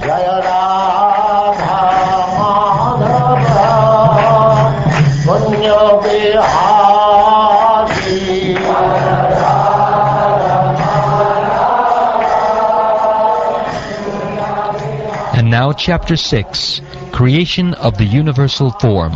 Jaya Radha Madhava Punya Bihari. And now Chapter 6, Creation of the Universal Form.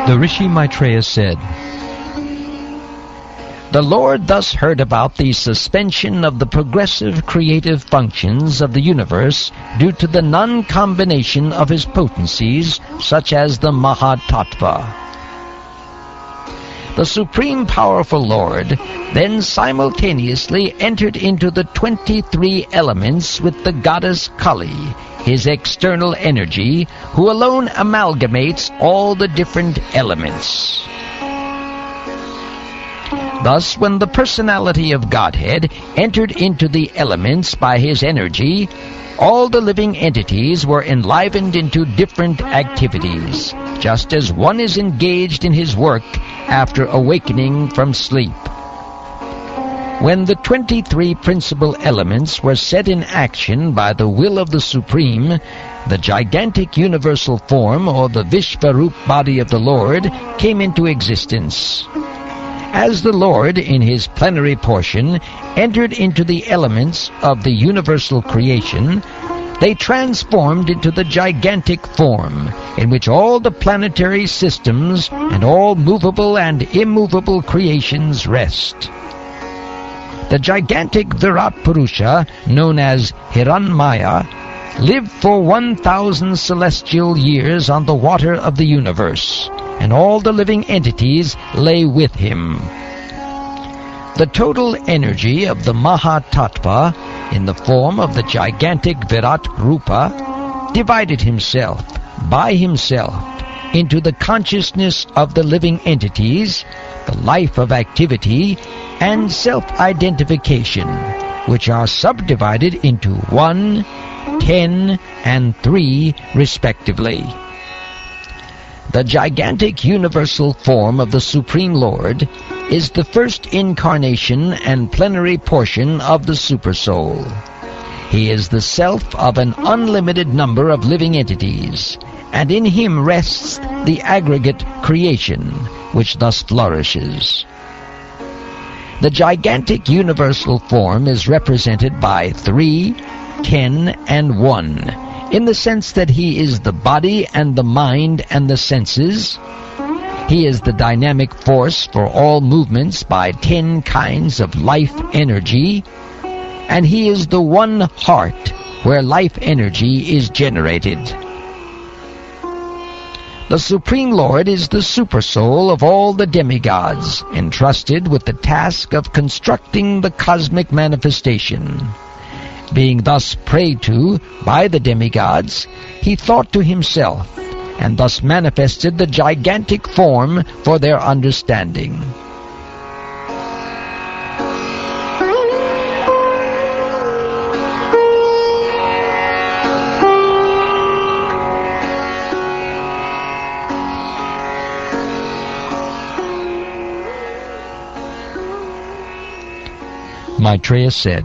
The Rishi Maitreya said, "The Lord thus heard about the suspension of the progressive creative functions of the universe due to the non-combination of his potencies, such as the Mahatattva. The Supreme Powerful Lord then simultaneously entered into the 23 elements with the goddess Kali, his external energy, who alone amalgamates all the different elements. Thus, when the personality of Godhead entered into the elements by his energy, all the living entities were enlivened into different activities, just as one is engaged in his work after awakening from sleep. When the 23 principal elements were set in action by the will of the Supreme, the gigantic universal form, or the Vishvarup body of the Lord, came into existence. As the Lord, in his plenary portion, entered into the elements of the universal creation, they transformed into the gigantic form, in which all the planetary systems and all movable and immovable creations rest. The gigantic Virat Purusha, known as Hiranmaya, lived for 1,000 celestial years on the water of the universe, and all the living entities lay with him. The total energy of the Mahatattva, in the form of the gigantic Virat Rupa, divided himself, by himself, into the consciousness of the living entities, the life of activity, and self-identification, which are subdivided into 1, 10, and 3, respectively. The gigantic universal form of the Supreme Lord is the first incarnation and plenary portion of the Supersoul. He is the self of an unlimited number of living entities, and in him rests the aggregate creation, which thus flourishes. The gigantic universal form is represented by 3, 10, and 1, in the sense that he is the body and the mind and the senses. He is the dynamic force for all movements by 10 kinds of life energy, and he is the one heart where life energy is generated. The Supreme Lord is the supersoul of all the demigods, entrusted with the task of constructing the cosmic manifestation. Being thus prayed to by the demigods, he thought to himself, and thus manifested the gigantic form for their understanding. Maitreya said,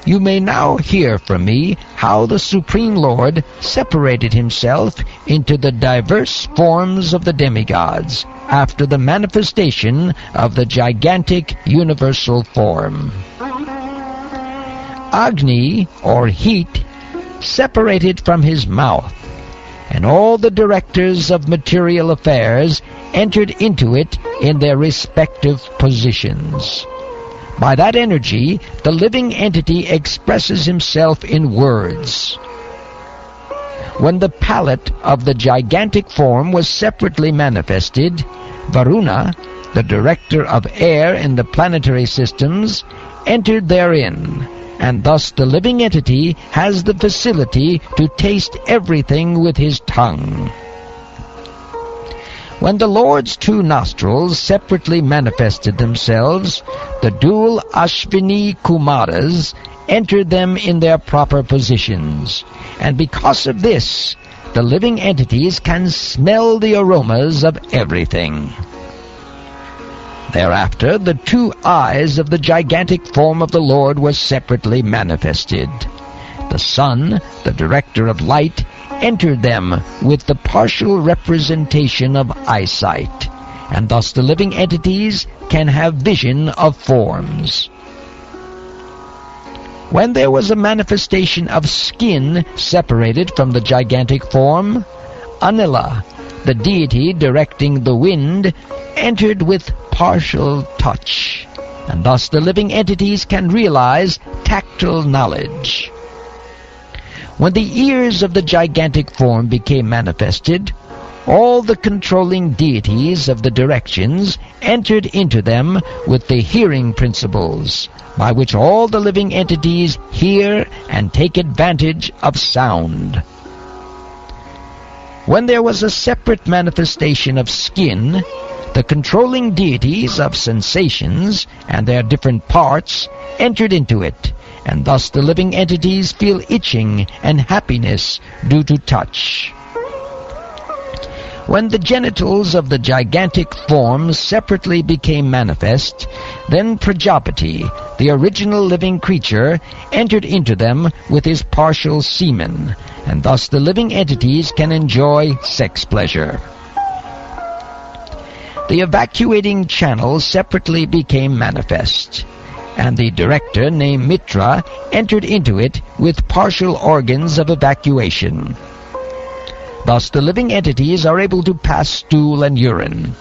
"You may now hear from me how the Supreme Lord separated himself into the diverse forms of the demigods after the manifestation of the gigantic universal form. Agni, or heat, separated from his mouth, and all the directors of material affairs entered into it in their respective positions. By that energy, the living entity expresses himself in words. When the palate of the gigantic form was separately manifested, Varuna, the director of air in the planetary systems, entered therein, and thus the living entity has the facility to taste everything with his tongue. When the Lord's two nostrils separately manifested themselves, the dual Ashvini Kumaras entered them in their proper positions, and because of this, the living entities can smell the aromas of everything. Thereafter, the two eyes of the gigantic form of the Lord were separately manifested. The sun, the director of light, entered them with the partial representation of eyesight, and thus the living entities can have vision of forms. When there was a manifestation of skin separated from the gigantic form, Anila, the deity directing the wind, entered with partial touch, and thus the living entities can realize tactile knowledge. When the ears of the gigantic form became manifested, all the controlling deities of the directions entered into them with the hearing principles, by which all the living entities hear and take advantage of sound. When there was a separate manifestation of skin, the controlling deities of sensations and their different parts entered into it, and thus the living entities feel itching and happiness due to touch. When the genitals of the gigantic form separately became manifest, then Prajapati, the original living creature, entered into them with his partial semen, and thus the living entities can enjoy sex pleasure. The evacuating channel separately became manifest, and the director named Mitra entered into it with partial organs of evacuation. Thus the living entities are able to pass stool and urine.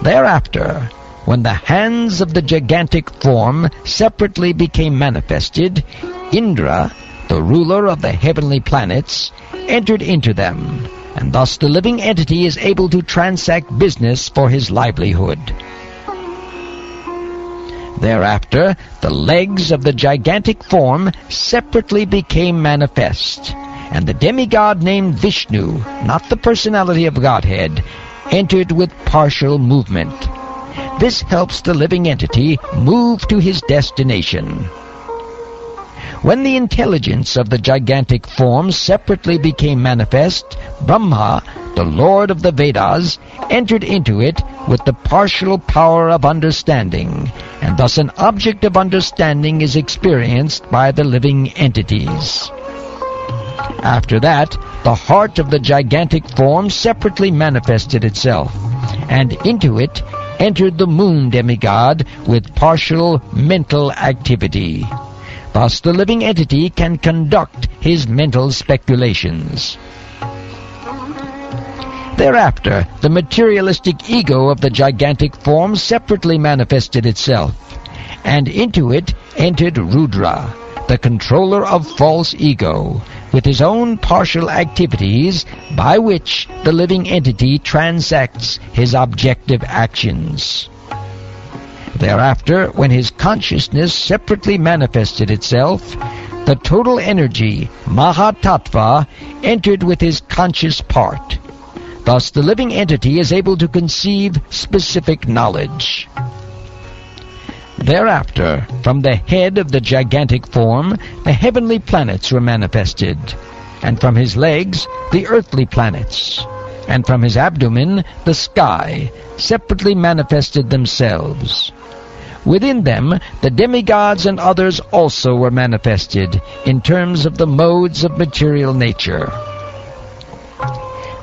Thereafter, when the hands of the gigantic form separately became manifested, Indra, the ruler of the heavenly planets, entered into them, and thus the living entity is able to transact business for his livelihood. Thereafter, the legs of the gigantic form separately became manifest, and the demigod named Vishnu, not the personality of Godhead, entered with partial movement. This helps the living entity move to his destination. When the intelligence of the gigantic form separately became manifest, Brahma, the Lord of the Vedas, entered into it with the partial power of understanding, and thus an object of understanding is experienced by the living entities. After that, the heart of the gigantic form separately manifested itself, and into it entered the moon demigod with partial mental activity. Thus the living entity can conduct his mental speculations. Thereafter, the materialistic ego of the gigantic form separately manifested itself, and into it entered Rudra, the controller of false ego, with his own partial activities by which the living entity transacts his objective actions. Thereafter, when his consciousness separately manifested itself, the total energy, Mahatattva, entered with his conscious part. Thus the living entity is able to conceive specific knowledge. Thereafter, from the head of the gigantic form, the heavenly planets were manifested, and from his legs, the earthly planets, and from his abdomen, the sky, separately manifested themselves. Within them, the demigods and others also were manifested in terms of the modes of material nature.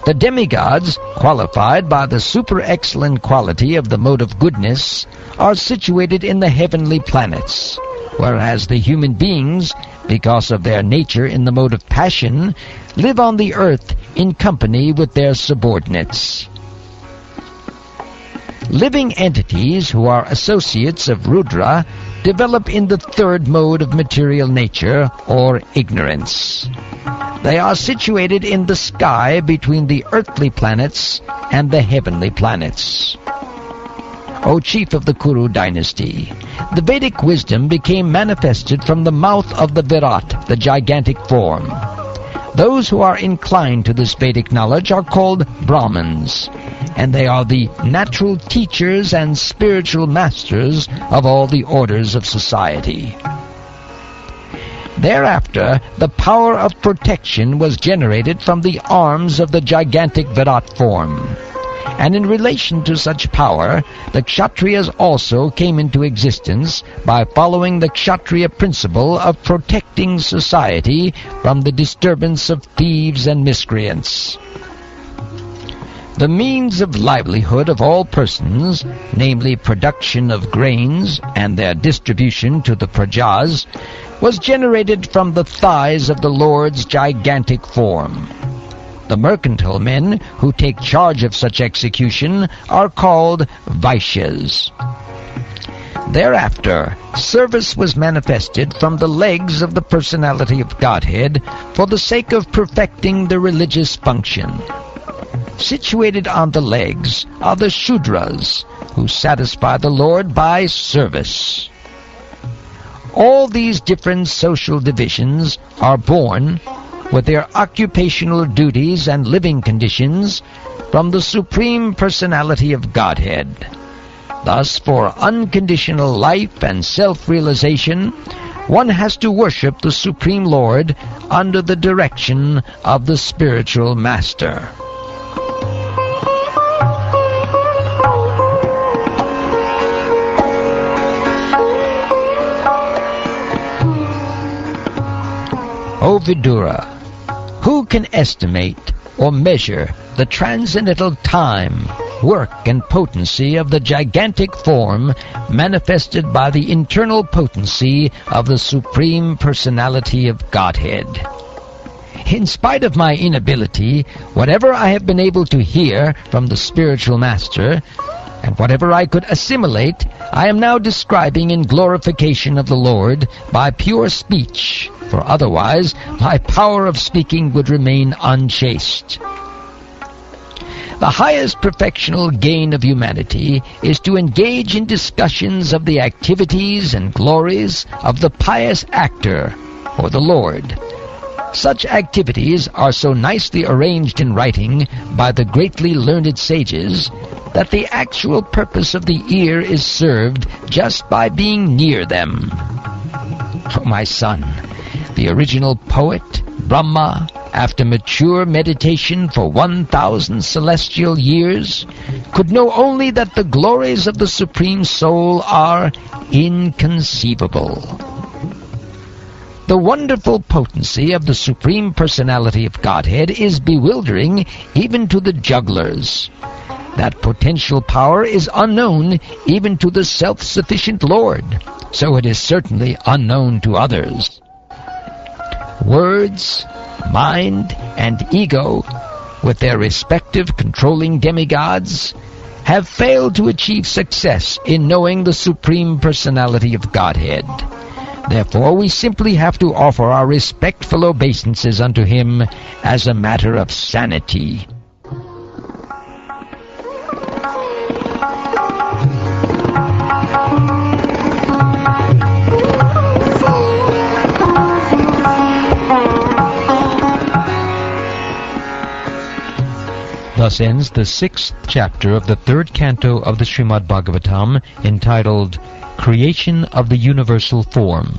The demigods, qualified by the super-excellent quality of the mode of goodness, are situated in the heavenly planets, whereas the human beings, because of their nature in the mode of passion, live on the earth in company with their subordinates. Living entities who are associates of Rudra develop in the third mode of material nature, or ignorance. They are situated in the sky between the earthly planets and the heavenly planets. O chief of the Kuru dynasty. The Vedic wisdom became manifested from the mouth of the Virat, the gigantic form. Those who are inclined to this Vedic knowledge are called Brahmins, and they are the natural teachers and spiritual masters of all the orders of society. Thereafter, the power of protection was generated from the arms of the gigantic Virat form. And in relation to such power, the Kshatriyas also came into existence by following the Kshatriya principle of protecting society from the disturbance of thieves and miscreants. The means of livelihood of all persons, namely production of grains and their distribution to the prajas, was generated from the thighs of the Lord's gigantic form. The mercantile men who take charge of such execution are called Vaishyas. Thereafter, service was manifested from the legs of the personality of Godhead for the sake of perfecting the religious function. Situated on the legs are the Shudras, who satisfy the Lord by service. All these different social divisions are born, with their occupational duties and living conditions, from the Supreme Personality of Godhead. Thus, for unconditional life and self-realization, one has to worship the Supreme Lord under the direction of the spiritual master. O Vidura, who can estimate or measure the transcendental time, work, and potency of the gigantic form manifested by the internal potency of the Supreme Personality of Godhead? In spite of my inability, whatever I have been able to hear from the spiritual master, and whatever I could assimilate, I am now describing in glorification of the Lord by pure speech, for otherwise my power of speaking would remain unchaste. The highest perfectional gain of humanity is to engage in discussions of the activities and glories of the pious actor, or the Lord. Such activities are so nicely arranged in writing by the greatly learned sages that the actual purpose of the ear is served just by being near them. Oh, my son, the original poet, Brahma, after mature meditation for 1,000 celestial years, could know only that the glories of the Supreme Soul are inconceivable. The wonderful potency of the Supreme Personality of Godhead is bewildering even to the jugglers. That potential power is unknown even to the self-sufficient Lord, so it is certainly unknown to others. Words, mind, and ego, with their respective controlling demigods, have failed to achieve success in knowing the Supreme Personality of Godhead. Therefore, we simply have to offer our respectful obeisances unto him as a matter of sanity. Thus ends the 6th chapter of the 3rd canto of the Srimad-Bhagavatam, entitled Creation of the Universal Form.